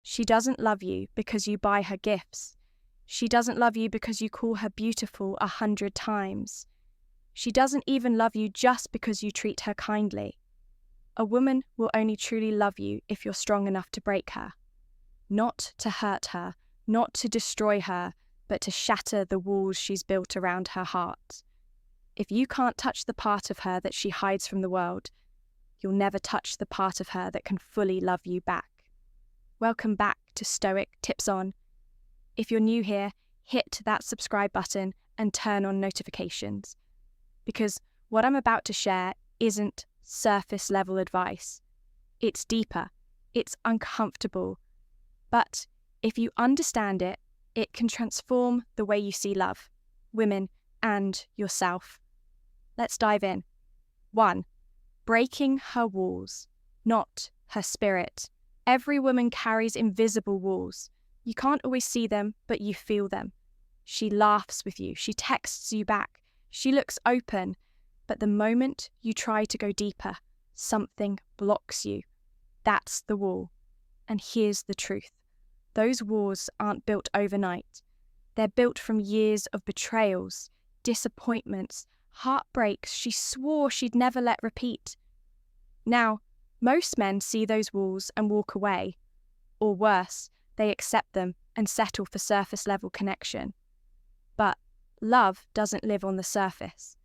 She doesn't love you because you buy her gifts. She doesn't love you because you call her beautiful 100 times. She doesn't even love you just because you treat her kindly. A woman will only truly love you if you're strong enough to break her. Not to hurt her, not to destroy her, but to shatter the walls she's built around her heart. If you can't touch the part of her that she hides from the world, you'll never touch the part of her that can fully love you back. Welcome back to Stoic Tips On. If you're new here, hit that subscribe button and turn on notifications. Because what I'm about to share isn't surface level advice. It's deeper, it's uncomfortable. But if you understand it, it can transform the way you see love, women, and yourself. Let's dive in. 1. Breaking her walls, not her spirit. Every woman carries invisible walls. You can't always see them, but you feel them. She laughs with you. She texts you back. She looks open. But the moment you try to go deeper, something blocks you. That's the wall. And here's the truth. Those walls aren't built overnight. They're built from years of betrayals, disappointments, heartbreaks she swore she'd never let repeat. Now, most men see those walls and walk away. Or worse, they accept them and settle for surface-level connection. But love doesn't live on the surface.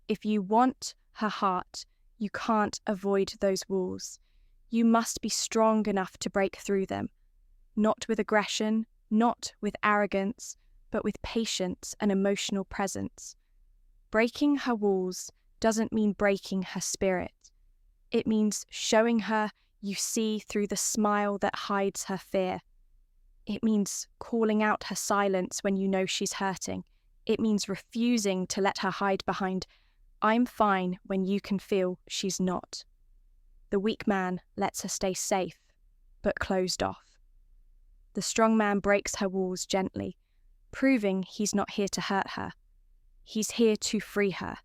If you want her heart, you can't avoid those walls. You must be strong enough to break through them. Not with aggression, not with arrogance, but with patience and emotional presence. Breaking her walls doesn't mean breaking her spirit. It means showing her you see through the smile that hides her fear. It means calling out her silence when you know she's hurting. It means refusing to let her hide behind, "I'm fine," when you can feel she's not. The weak man lets her stay safe, but closed off. The strong man breaks her walls gently, proving he's not here to hurt her. He's here to free her.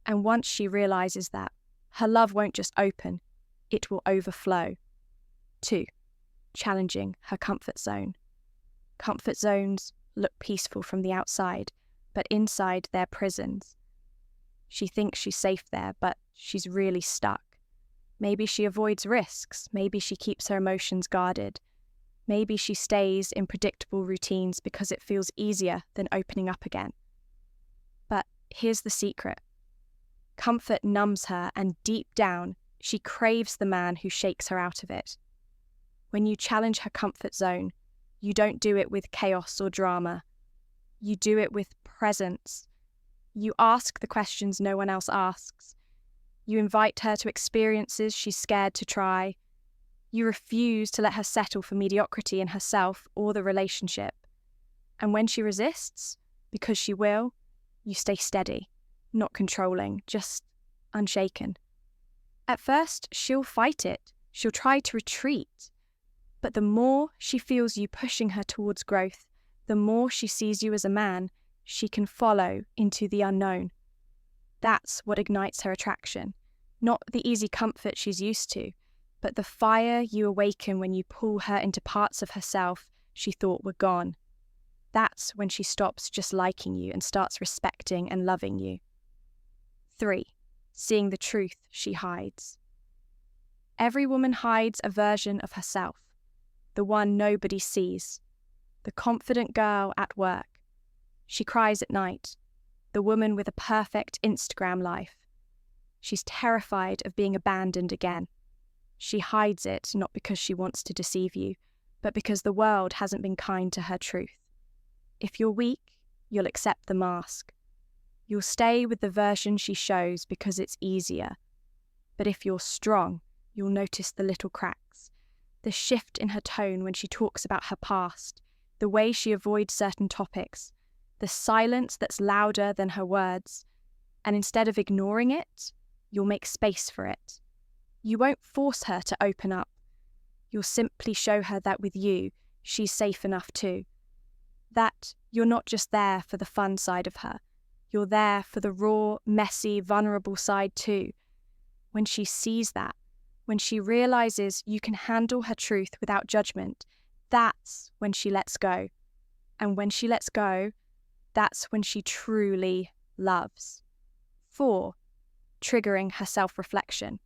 And once she realizes that, her love won't just open, it will overflow. 2. Challenging her comfort zone. Comfort zones look peaceful from the outside, but inside they're prisons. She thinks she's safe there, but she's really stuck. Maybe she avoids risks. Maybe she keeps her emotions guarded. Maybe she stays in predictable routines because it feels easier than opening up again. But here's the secret. Comfort numbs her, and deep down, she craves the man who shakes her out of it. When you challenge her comfort zone, you don't do it with chaos or drama. You do it with presence. You ask the questions no one else asks. You invite her to experiences she's scared to try. You refuse to let her settle for mediocrity in herself or the relationship. And when she resists, because she will, you stay steady, not controlling, just unshaken. At first, she'll fight it. She'll try to retreat. But the more she feels you pushing her towards growth, the more she sees you as a man she can follow into the unknown. That's what ignites her attraction. Not the easy comfort she's used to, but the fire you awaken when you pull her into parts of herself she thought were gone. That's when she stops just liking you and starts respecting and loving you. 3. Seeing the truth she hides. Every woman hides a version of herself, the one nobody sees, the confident girl at work. She cries at night, the woman with a perfect Instagram life. She's terrified of being abandoned again. She hides it not because she wants to deceive you, but because the world hasn't been kind to her truth. If you're weak, you'll accept the mask. You'll stay with the version she shows because it's easier. But if you're strong, you'll notice the little cracks, the shift in her tone when she talks about her past, the way she avoids certain topics, the silence that's louder than her words. And instead of ignoring it, you'll make space for it. You won't force her to open up. You'll simply show her that with you, she's safe enough too. That you're not just there for the fun side of her. You're there for the raw, messy, vulnerable side too. When she sees that, when she realizes you can handle her truth without judgment, That's when she lets go. And when she lets go, that's when she truly loves. 4. Triggering her self-reflection.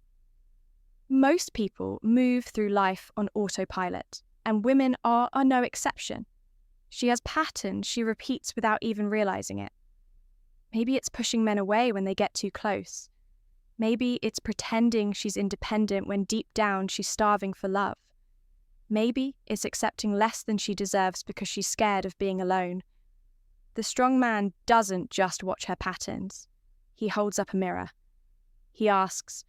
Most people move through life on autopilot, and women are no exception. She has patterns she repeats without even realizing it. Maybe it's pushing men away when they get too close. Maybe it's pretending she's independent when deep down she's starving for love. Maybe it's accepting less than she deserves because she's scared of being alone. The strong man doesn't just watch her patterns. He holds up a mirror. He asks,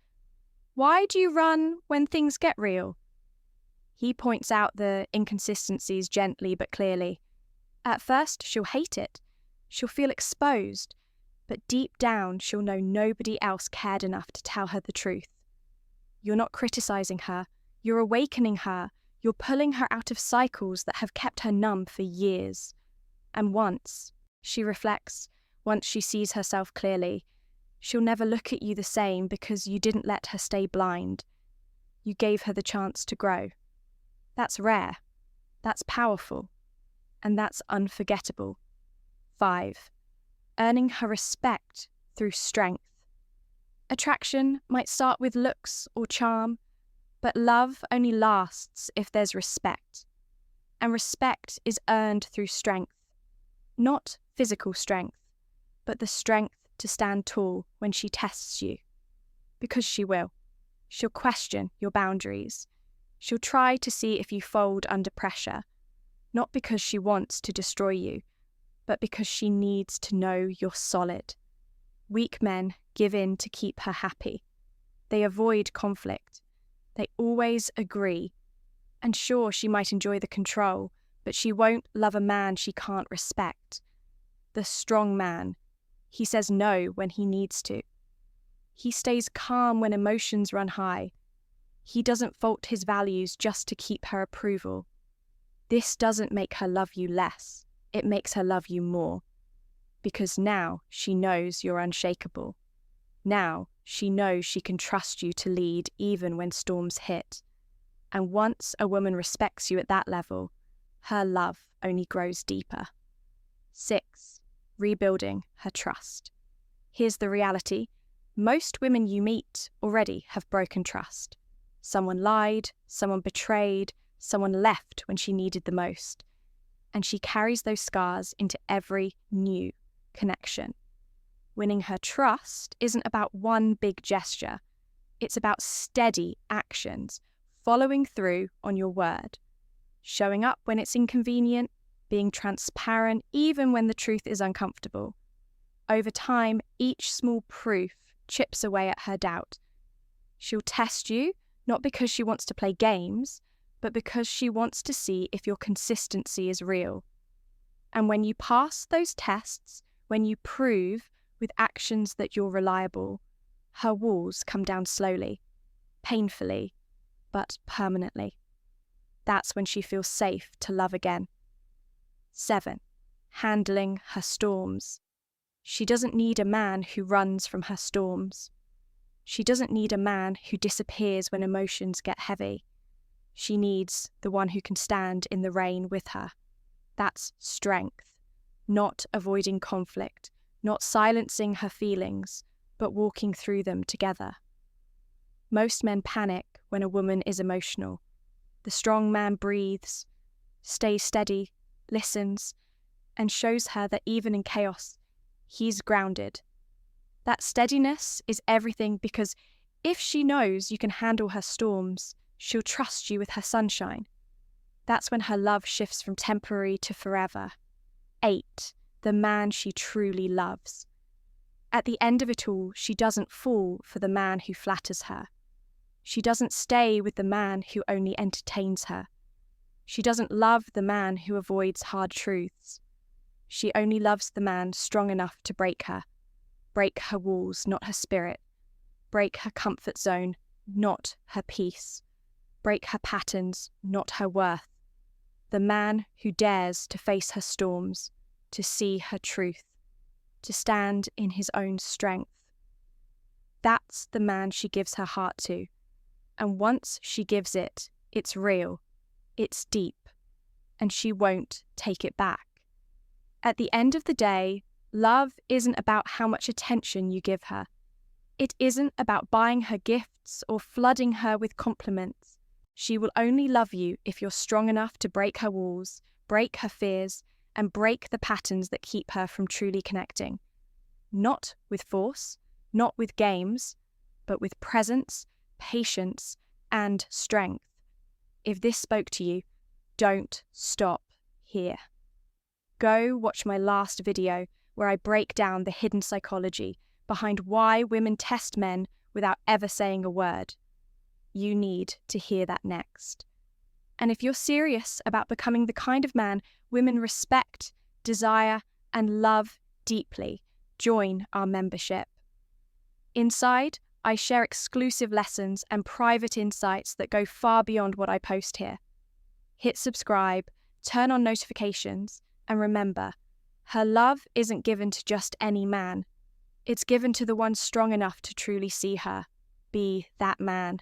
"Why do you run when things get real?" He points out the inconsistencies gently but clearly. At first, she'll hate it. She'll feel exposed. But deep down, she'll know nobody else cared enough to tell her the truth. You're not criticizing her. You're awakening her. You're pulling her out of cycles that have kept her numb for years. And once she reflects, once she sees herself clearly, she'll never look at you the same because you didn't let her stay blind. You gave her the chance to grow. That's rare. That's powerful. And that's unforgettable. 5. Earning her respect through strength. Attraction might start with looks or charm, but love only lasts if there's respect. And respect is earned through strength. Not physical strength, but the strength to stand tall when she tests you. Because she will. She'll question your boundaries. She'll try to see if you fold under pressure, not because she wants to destroy you, but because she needs to know you're solid. Weak men give in to keep her happy. They avoid conflict. They always agree. And sure, she might enjoy the control, but she won't love a man she can't respect. The strong man, he says no when he needs to. He stays calm when emotions run high. He doesn't fault his values just to keep her approval. This doesn't make her love you less. It makes her love you more. Because now she knows you're unshakable. Now she knows she can trust you to lead even when storms hit. And once a woman respects you at that level, her love only grows deeper. 6. Rebuilding her trust. Here's the reality. Most women you meet already have broken trust. Someone lied, someone betrayed, someone left when she needed the most. And she carries those scars into every new connection. Winning her trust isn't about one big gesture. It's about steady actions, following through on your word, showing up when it's inconvenient, being transparent even when the truth is uncomfortable. Over time, each small proof chips away at her doubt. She'll test you, not because she wants to play games, but because she wants to see if your consistency is real. And when you pass those tests, when you prove with actions that you're reliable, her walls come down slowly, painfully, but permanently. That's when she feels safe to love again. 7. Handling her storms. She doesn't need a man who runs from her storms. She doesn't need a man who disappears when emotions get heavy. She needs the one who can stand in the rain with her. That's strength, not avoiding conflict, not silencing her feelings, but walking through them together. Most men panic when a woman is emotional. The strong man breathes, stays steady, listens, and shows her that even in chaos, he's grounded. That steadiness is everything because if she knows you can handle her storms, she'll trust you with her sunshine. That's when her love shifts from temporary to forever. 8. The man she truly loves. At the end of it all, she doesn't fall for the man who flatters her. She doesn't stay with the man who only entertains her. She doesn't love the man who avoids hard truths. She only loves the man strong enough to break her walls, not her spirit, break her comfort zone, not her peace, break her patterns, not her worth. The man who dares to face her storms, to see her truth, to stand in his own strength. That's the man she gives her heart to. And once she gives it, it's real, it's deep, and she won't take it back. At the end of the day, love isn't about how much attention you give her. It isn't about buying her gifts or flooding her with compliments. She will only love you if you're strong enough to break her walls, break her fears, and break the patterns that keep her from truly connecting. Not with force, not with games, but with presence, patience, and strength. If this spoke to you, don't stop here. Go watch my last video where I break down the hidden psychology behind why women test men without ever saying a word. You need to hear that next. And if you're serious about becoming the kind of man women respect, desire, and love deeply, join our membership. Inside, I share exclusive lessons and private insights that go far beyond what I post here. Hit subscribe, turn on notifications, and remember, her love isn't given to just any man. It's given to the one strong enough to truly see her. Be that man.